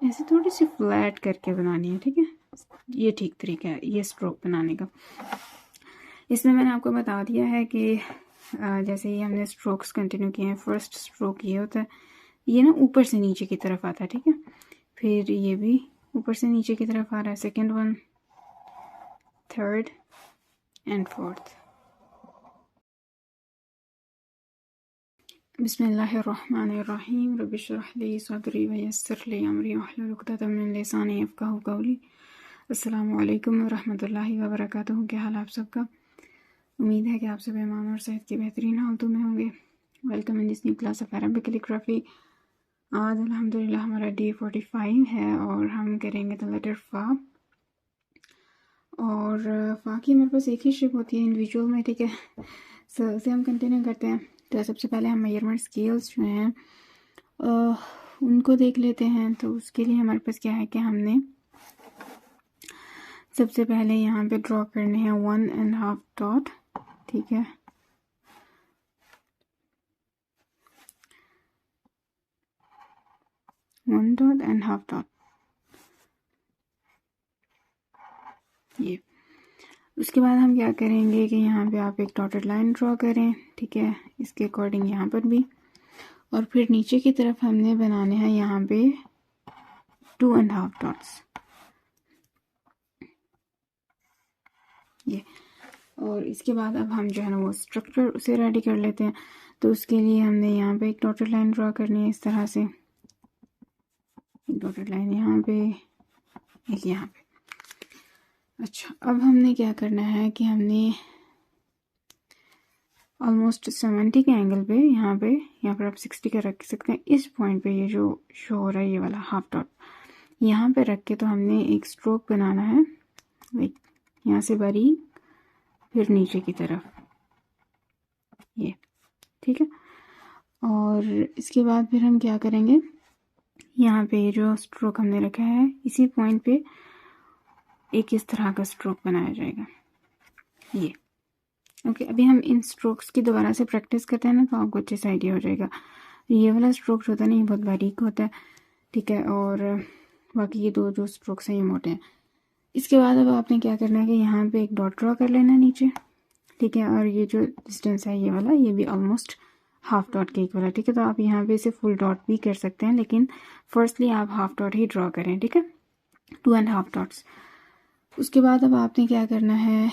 ऐसे थोड़ी सी फ्लैट करके बनानी है, ठीक है। ये ठीक तरीका है ये स्ट्रोक बनाने का। इसमें मैंने आपको बता दिया है कि जैसे ही हमने स्ट्रोक्स कंटिन्यू किए हैं, फर्स्ट स्ट्रोक ये होता है, ये ना ऊपर से नीचे की तरफ आता है, ठीक है। फिर ये भी ऊपर से नीचे की तरफ आ रहा है, second one, third and fourth. बिस्मिल्लाहिर्रहमानिर्रहीम, रब्बि इश्रह ली सदरी व यस्सिर ली अमरी वहलुल उक़दतम मिन लिसानी यफ़क़हू क़ौली। अस्सलामु अलैकुम व रहमतुल्लाहि व बरकातुहू। क्या हाल आप सबका? उम्मीद है कि आप सब ईमान और सेहत के बेहतरीन हालतों में होंगे। Welcome in this new class of Arabic calligraphy. आज अल्हम्दुलिल्लाह हमारा डे 45 है और हम करेंगे द लेटर फ़ा। और फ़ा की मेरे पास एक ही शेप होती है इंडिविजुअल में, ठीक है। सो उसे हम कंटिन्यू करते हैं। तो सबसे पहले हम मेजरमेंट स्केल्स जो हैं उनको देख लेते हैं। तो उसके लिए हमारे पास क्या है कि हमने सबसे पहले यहाँ पे ड्रॉ करने हैं 1.5 डॉट, ठीक है। One dot and half dot, ये। उसके बाद हम क्या करेंगे कि यहाँ पे आप एक डॉटेड लाइन ड्रॉ करें, ठीक है, इसके अकॉर्डिंग यहाँ पर भी। और फिर नीचे की तरफ हमने बनाने हैं यहाँ पे 2.5 डॉट्स, ये। और इसके बाद अब हम जो है ना वो स्ट्रक्चर उसे रेडी कर लेते हैं। तो उसके लिए हमने यहाँ पे एक डॉटेड लाइन ड्रॉ करनी है इस तरह से, एक डॉटेड लाइन यहाँ पे, एक यहाँ पे। अच्छा, अब हमने क्या करना है कि हमने ऑलमोस्ट 70 के एंगल पे यहाँ पर आप 60 का रख सकते हैं। इस पॉइंट पे ये जो शो हो रहा है ये वाला हाफ डॉट यहाँ पे रख के तो हमने एक स्ट्रोक बनाना है, लाइक यहाँ से बारीक फिर नीचे की तरफ, ये, ठीक है। और इसके बाद फिर हम क्या करेंगे, यहाँ पे जो स्ट्रोक हमने रखा है इसी पॉइंट पे एक इस तरह का स्ट्रोक बनाया जाएगा, ये। ओके, अभी हम इन स्ट्रोक्स की दोबारा से प्रैक्टिस करते हैं ना, तो आपको अच्छे से आइडिया हो जाएगा। ये वाला स्ट्रोक जो होता है ना ये बहुत बारीक होता है, ठीक है। और बाकी ये दो जो स्ट्रोक्स हैं ये मोटे हैं। इसके बाद अब आपने क्या करना है कि यहाँ पे एक डॉट ड्रॉ कर लेना है नीचे, ठीक है। और ये जो डिस्टेंस है ये वाला, ये भी ऑलमोस्ट हाफ डॉट के इक्वल है, ठीक है। तो आप यहाँ पे इसे फुल डॉट भी कर सकते हैं, लेकिन फर्स्टली आप हाफ डॉट ही ड्रॉ करें, ठीक है, 2.5 डॉट्स। उसके बाद अब आपने क्या करना है,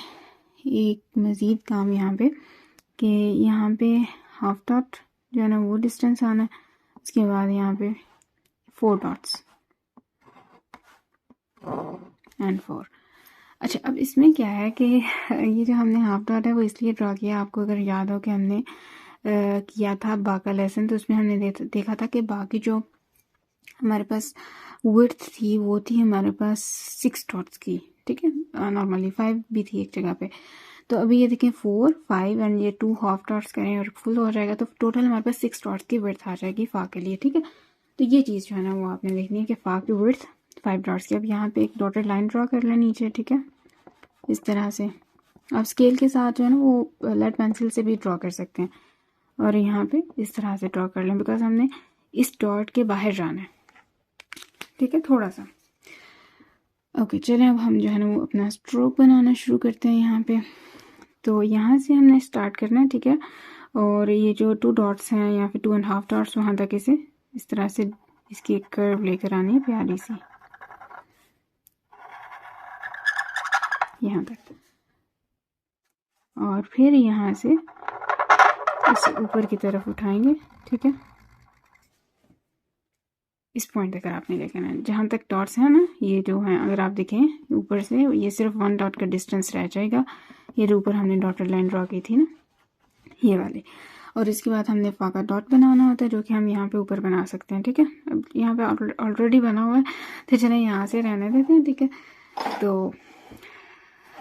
एक मज़ीद काम यहाँ पे कि यहाँ पे हाफ डॉट जो है ना वो डिस्टेंस आना है। उसके बाद यहाँ पे 4 डॉट्स एंड 4। अच्छा, अब इसमें क्या है कि ये जो हमने हाफ डॉट है वो इसलिए ड्रॉ किया, आपको अगर याद हो कि हमने किया था बा का लेसन, तो उसमें हमने देखा था कि बा की जो हमारे पास विड्थ थी वो थी हमारे पास 6 डॉट्स की, ठीक है। नॉर्मली 5 भी थी एक जगह पे। तो अभी ये देखें 4, 5 एंड ये 2 हाफ डॉट्स करें और फुल हो जाएगा, तो टोटल हमारे पास 6 डॉट्स की विड्थ आ जाएगी फ़ा के लिए, ठीक है। तो ये चीज़ जो है ना वो आपने देखनी है कि फ़ा की विड्थ 5 डॉट्स की। अब यहाँ पे एक डॉटेड लाइन ड्रॉ कर लें नीचे, ठीक है, इस तरह से। आप स्केल के साथ जो है ना वो लेड पेंसिल से भी ड्रॉ कर सकते हैं। और यहाँ पे इस तरह से ड्रॉ कर लें, बिकॉज हमने इस डॉट के बाहर जाना है, ठीक है, थोड़ा सा। ओके, चलें अब हम जो है ना वो अपना स्ट्रोक बनाना शुरू करते हैं यहाँ पे। तो यहाँ से हमने स्टार्ट करना है, ठीक है। और ये जो 2 डॉट्स हैं या फिर 2.5 डॉट्स वहाँ तक इसे इस तरह से इसकी एक कर्व लेकर आनी है प्यारी सी, यहाँ तक। और फिर यहाँ से इसे ऊपर की तरफ उठाएंगे, ठीक है, इस पॉइंट तक आपने लेकर आना है जहाँ तक डॉट्स हैं ना ये जो हैं। अगर आप देखें ऊपर से ये सिर्फ 1 डॉट का डिस्टेंस रह जाएगा, ये जो ऊपर हमने डॉटेड लाइन ड्रॉ की थी ना ये वाले। और इसके बाद हमने फ़ा का डॉट बनाना होता है जो कि हम यहाँ पे ऊपर बना सकते हैं, ठीक है। अब यहाँ पे ऑलरेडी बना हुआ है, तो चलें यहाँ से रहने देते हैं, ठीक है। तो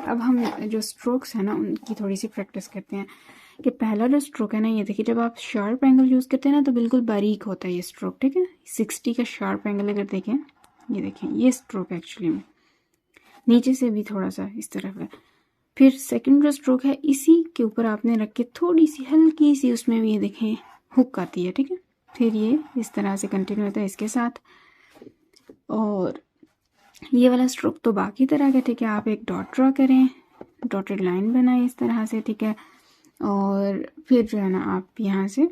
अब हम जो स्ट्रोक्स हैं ना उनकी थोड़ी सी प्रैक्टिस करते हैं कि पहला जो स्ट्रोक है ना ये देखिए, जब आप शार्प एंगल यूज़ करते हैं ना तो बिल्कुल बारीक होता है ये स्ट्रोक, ठीक है। 60 का शार्प एंगल अगर देखें, ये देखें ये स्ट्रोक एक्चुअली में नीचे से भी थोड़ा सा इस तरफ है। फिर सेकंड जो स्ट्रोक है इसी के ऊपर आपने रख के थोड़ी सी हल्की सी उसमें भी ये देखें हुक आती है, ठीक है। फिर ये इस तरह से कंटिन्यू होता है इसके साथ। और ये वाला स्ट्रोक तो बाकी तरह का, ठीक है। आप एक डॉट ड्रॉ करें, डॉटेड लाइन बनाएं इस तरह से, ठीक है। और फिर जो है ना आप यहाँ से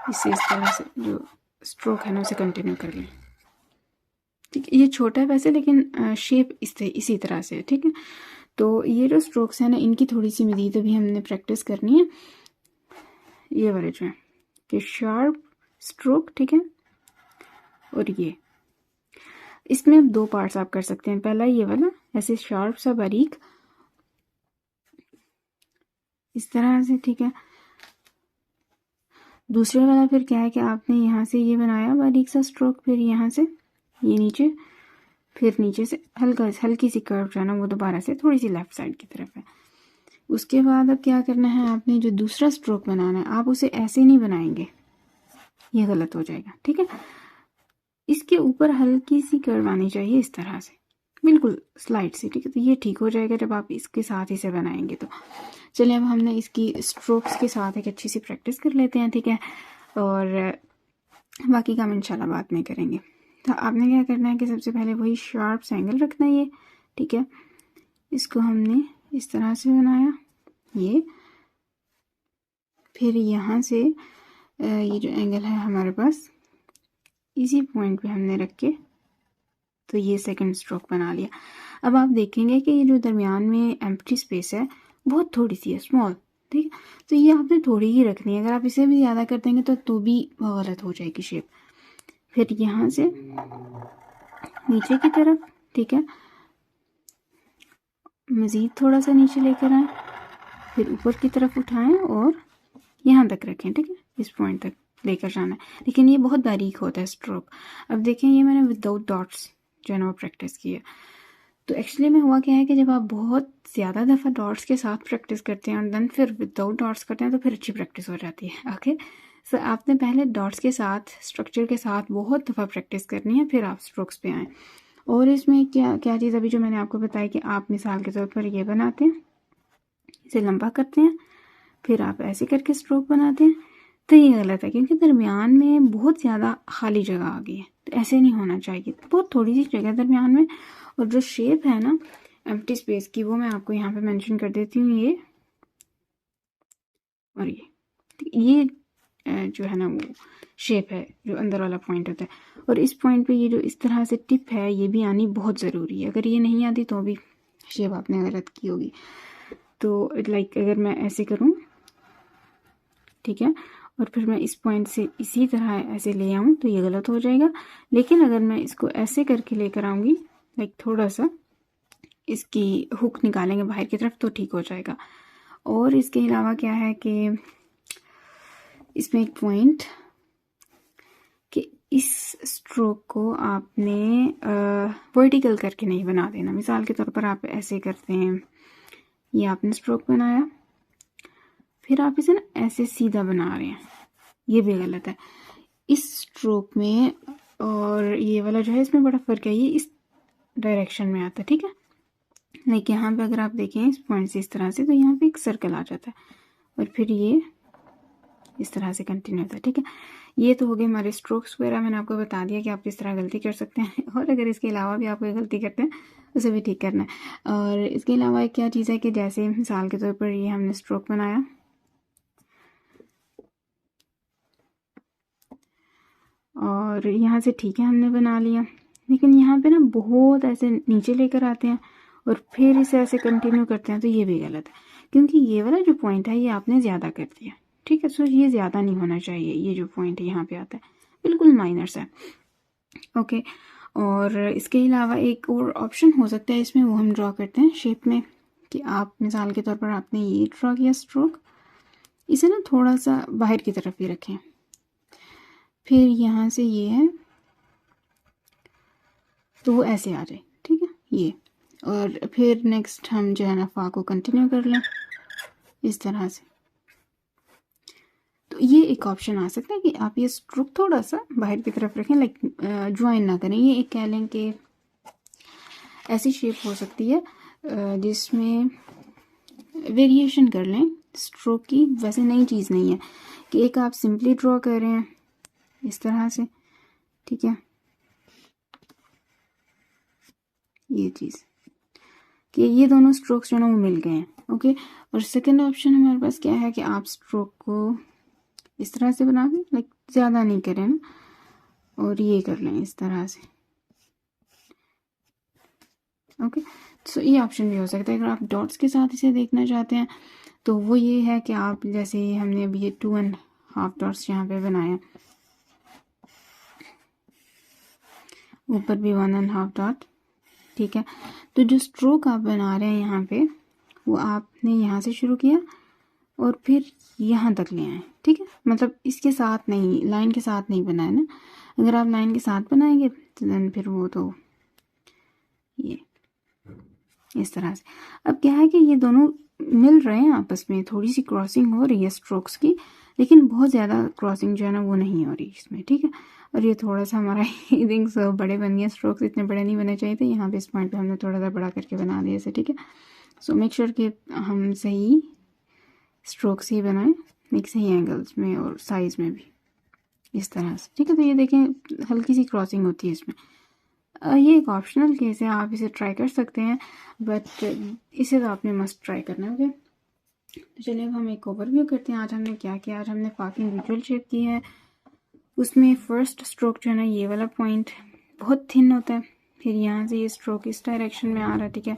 इसे इस तरह से जो स्ट्रोक है ना उसे कंटिन्यू कर लें, ठीक है। ये छोटा है वैसे, लेकिन शेप इसी तरह से है, ठीक है। तो ये जो स्ट्रोक्स हैं ना, इनकी थोड़ी सी मज़ीद अभी हमने प्रैक्टिस करनी है। ये वाले जो है कि शार्प स्ट्रोक, ठीक है। और ये इसमें अब दो पार्ट्स आप कर सकते हैं। पहला ये वाला ऐसे शार्प सा बारीक इस तरह से, ठीक है। दूसरे वाला फिर क्या है कि आपने यहाँ से ये बनाया बारीक सा स्ट्रोक, फिर यहाँ से ये नीचे, फिर नीचे से हल्की सी कर्व जो है ना वो दोबारा से थोड़ी सी लेफ्ट साइड की तरफ है। उसके बाद अब क्या करना है, आपने जो दूसरा स्ट्रोक बनाना है आप उसे ऐसे नहीं बनाएंगे, ये गलत हो जाएगा, ठीक है। इसके ऊपर हल्की सी कर्व आनी चाहिए इस तरह से, बिल्कुल स्लाइड सी, ठीक है। तो ये ठीक हो जाएगा जब आप इसके साथ इसे बनाएंगे। तो चलिए अब हमने इसकी स्ट्रोक्स के साथ एक अच्छी सी प्रैक्टिस कर लेते हैं, ठीक है। और बाकी काम इंशाल्लाह बाद में करेंगे। तो आपने क्या करना है कि सबसे पहले वही शार्प सा एंगल रखना है ये, ठीक है। इसको हमने इस तरह से बनाया ये, फिर यहाँ से ये जो एंगल है हमारे पास इसी पॉइंट पे हमने रख के तो ये सेकंड स्ट्रोक बना लिया। अब आप देखेंगे कि ये जो दरमियान में एम्प्टी स्पेस है बहुत थोड़ी सी है, स्मॉल, ठीक है। तो ये आपने थोड़ी ही रखनी है, अगर आप इसे भी ज़्यादा कर देंगे तो भी गलत हो जाएगी शेप। फिर यहाँ से नीचे की तरफ, ठीक है, मज़ीद थोड़ा सा नीचे लेकर आएँ, फिर ऊपर की तरफ उठाएं और यहाँ तक रखें, ठीक है। इस पॉइंट तक लेकर जाना है, लेकिन ये बहुत बारीक होता है स्ट्रोक। अब देखें ये मैंने विदाउट डॉट्स जो है ना वो प्रैक्टिस की है। तो एक्चुअली में हुआ क्या है कि जब आप बहुत ज़्यादा दफ़ा डॉट्स के साथ प्रैक्टिस करते हैं और देन फिर विदाउट डॉट्स करते हैं तो फिर अच्छी प्रैक्टिस हो जाती है। ओके, सो आपने पहले डॉट्स के साथ स्ट्रक्चर के साथ बहुत दफ़ा प्रैक्टिस करनी है, फिर आप स्ट्रोक्स पे आएँ। और इसमें क्या क्या चीज़ अभी जो मैंने आपको बताई कि आप मिसाल के तौर पर ये बनाते हैं, इसे लंबा करते हैं, फिर आप ऐसे करके स्ट्रोक बनाते हैं, तो ये गलत है क्योंकि दरमियान में बहुत ज़्यादा खाली जगह आ गई है। तो ऐसे नहीं होना चाहिए, बहुत थोड़ी सी जगह दरमियान में। और जो शेप है ना एम्प्टी स्पेस की वो मैं आपको यहाँ पे मेंशन कर देती हूँ, ये और ये जो है ना वो शेप है जो अंदर वाला पॉइंट होता है। और इस पॉइंट पे ये जो इस तरह से टिप है ये भी आनी बहुत ज़रूरी है, अगर ये नहीं आती तो भी शेप आपने गलत की होगी। तो लाइक अगर मैं ऐसे करूँ, ठीक है, और फिर मैं इस पॉइंट से इसी तरह ऐसे ले आऊँ तो ये गलत हो जाएगा। लेकिन अगर मैं इसको ऐसे करके लेकर आऊँगी, लाइक थोड़ा सा इसकी हुक निकालेंगे बाहर की तरफ तो ठीक हो जाएगा। और इसके अलावा क्या है कि इसमें एक पॉइंट कि इस स्ट्रोक को आपने वर्टिकल करके नहीं बना देना। मिसाल के तौर पर आप ऐसे करते हैं, ये आपने स्ट्रोक बनाया, फिर आप इसे ना ऐसे सीधा बना रहे हैं, ये भी गलत है इस स्ट्रोक में। और ये वाला जो है इसमें बड़ा फ़र्क है, ये इस डायरेक्शन में आता है, ठीक है। लाइक यहाँ पे अगर आप देखें इस पॉइंट से इस तरह से, तो यहाँ पे एक सर्कल आ जाता है और फिर ये इस तरह से कंटिन्यू होता है, ठीक है। ये तो हो गए हमारे स्ट्रोक्स वगैरह, मैंने आपको बता दिया कि आप किस तरह गलती कर सकते हैं। और अगर इसके अलावा भी आप कोई गलती करते हैं उसे भी ठीक करना है। और इसके अलावा एक क्या चीज़ है कि जैसे मिसाल के तौर पर ये हमने स्ट्रोक बनाया, और यहाँ से ठीक है हमने बना लिया, लेकिन यहाँ पे ना बहुत ऐसे नीचे लेकर आते हैं और फिर इसे ऐसे कंटिन्यू करते हैं, तो ये भी गलत है क्योंकि ये वाला जो पॉइंट है ये आपने ज़्यादा कर दिया, ठीक है। सो ये ज़्यादा नहीं होना चाहिए, ये जो पॉइंट है यहाँ पे आता है बिल्कुल माइनर्स है, ओके। और इसके अलावा एक और ऑप्शन हो सकता है इसमें, वो हम ड्रॉ करते हैं शेप में कि आप मिसाल के तौर पर आपने ये ड्रॉ किया स्ट्रोक, इसे ना थोड़ा सा बाहर की तरफ ही रखें, फिर यहाँ से ये है तो वो ऐसे आ जाए, ठीक है ये। और फिर नेक्स्ट हम जो है ना फा को कंटिन्यू कर लें इस तरह से। तो ये एक ऑप्शन आ सकता है कि आप ये स्ट्रोक थोड़ा सा बाहर की तरफ रखें, लाइक ज्वाइन ना करें। ये एक कह लें कि ऐसी शेप हो सकती है जिसमें वेरिएशन कर लें स्ट्रोक की। वैसे नई चीज़ नहीं है कि एक आप सिंपली ड्रॉ कर रहे हैं इस तरह से, ठीक है, ये चीज़ कि ये दोनों स्ट्रोक्स जो है ना वो मिल गए हैं। ओके, और सेकंड ऑप्शन हमारे पास क्या है कि आप स्ट्रोक को इस तरह से बना के लाइक ज़्यादा नहीं करें ना, और ये कर लें इस तरह से। ओके, सो ये ऑप्शन भी हो सकता है। अगर आप डॉट्स के साथ इसे देखना चाहते हैं तो वो ये है कि आप जैसे हमने अभी ये 2.5 डॉट्स यहाँ पे बनाए, ऊपर भी 1.5 डॉट, ठीक है। तो जो स्ट्रोक आप बना रहे हैं यहाँ पे वो आपने यहाँ से शुरू किया और फिर यहाँ तक ले आए, ठीक है। मतलब इसके साथ नहीं, लाइन के साथ नहीं बनाया ना। अगर आप लाइन के साथ बनाएंगे तो देन फिर वो तो ये इस तरह से। अब क्या है कि ये दोनों मिल रहे हैं आपस में, थोड़ी सी क्रॉसिंग हो रही है स्ट्रोक्स की, लेकिन बहुत ज़्यादा क्रॉसिंग जो है ना वो नहीं हो रही इसमें, ठीक है। और ये थोड़ा सा हमारा आई थिंक बड़े बन गए, स्ट्रोक्स इतने बड़े नहीं बने चाहिए थे। यहाँ पे इस पॉइंट पे हमने थोड़ा सा बड़ा करके बना दिया इसे, ठीक है। सो मेक श्योर कि हम सही स्ट्रोक्स ही बनाएं, एक सही एंगल्स में और साइज़ में भी, इस तरह से, ठीक है। तो ये देखें हल्की सी क्रॉसिंग होती है इसमें। ये एक ऑप्शनल केस है, आप इसे ट्राई कर सकते हैं, बट इसे तो आपने मस्ट ट्राई करना है। ओके, तो चलिए अब हम एक ओवरव्यू करते हैं। आज हमने क्या किया, आज हमने पार्क इंडिविजुअल शेप की है। उसमें फर्स्ट स्ट्रोक जो है ना ये वाला पॉइंट बहुत थिन होता है, फिर यहाँ से ये स्ट्रोक इस डायरेक्शन में आ रहा है, ठीक है।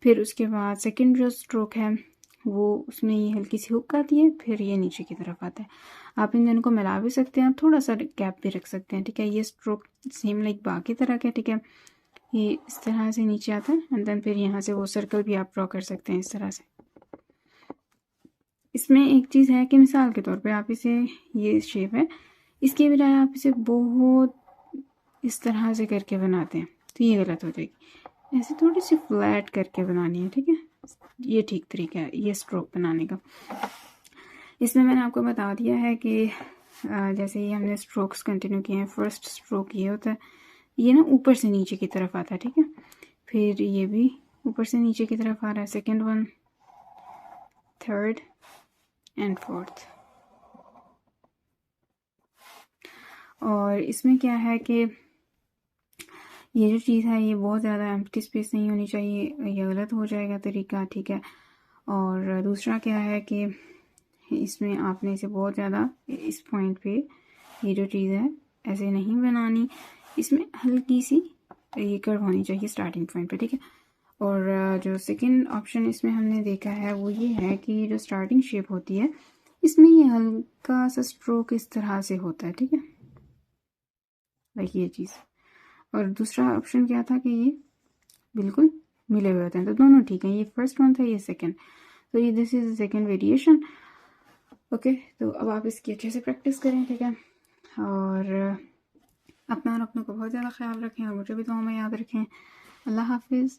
फिर उसके बाद सेकंड जो स्ट्रोक है वो उसमें ये हल्की सी हुक आती है, फिर ये नीचे की तरफ आता है। आप इन दोनों को मिला भी सकते हैं, थोड़ा सा गैप भी रख सकते हैं, ठीक है। ये स्ट्रोक सेम लाइक बाकी तरह का, ठीक है। ये इस तरह से नीचे आता है एंड देन फिर यहाँ से वो सर्कल भी आप ड्रॉ कर सकते हैं इस तरह से। इसमें एक चीज़ है कि मिसाल के तौर पे आप इसे, ये शेप है, इसके बजाय आप इसे बहुत इस तरह से करके बनाते हैं तो ये गलत हो जाएगी। ऐसे थोड़ी सी फ्लैट करके बनानी है, ठीक है। ये ठीक तरीका है ये स्ट्रोक बनाने का। इसमें मैंने आपको बता दिया है कि जैसे ही हमने स्ट्रोक्स कंटिन्यू किए हैं, फर्स्ट स्ट्रोक ये होता है, ये ना ऊपर से नीचे की तरफ आता है, ठीक है। फिर ये भी ऊपर से नीचे की तरफ आ रहा है, second one, third and fourth. और इसमें क्या है कि ये जो चीज़ है ये बहुत ज़्यादा एम्प्टी स्पेस नहीं होनी चाहिए, ये गलत हो जाएगा तरीका, ठीक है। और दूसरा क्या है कि इसमें आपने इसे बहुत ज़्यादा इस पॉइंट पे ये जो चीज़ है ऐसे नहीं बनानी, इसमें हल्की सी ये कर्व होनी चाहिए स्टार्टिंग पॉइंट पे, ठीक है। और जो सेकंड ऑप्शन इसमें हमने देखा है वो ये है कि जो स्टार्टिंग शेप होती है इसमें ये हल्का सा स्ट्रोक इस तरह से होता है, ठीक है, लाइक ये चीज़। और दूसरा ऑप्शन क्या था कि ये बिल्कुल मिले हुए होते हैं, तो दोनों ठीक है। ये फर्स्ट वन था, ये सेकंड, तो ये this is second variation. Okay, तो अब आप इसकी अच्छे से प्रैक्टिस करें, ठीक है। और अपना और अपनों को बहुत ज़्यादा ख्याल रखें और मुझे भी दुआ में याद रखें। अल्लाह हाफिज़।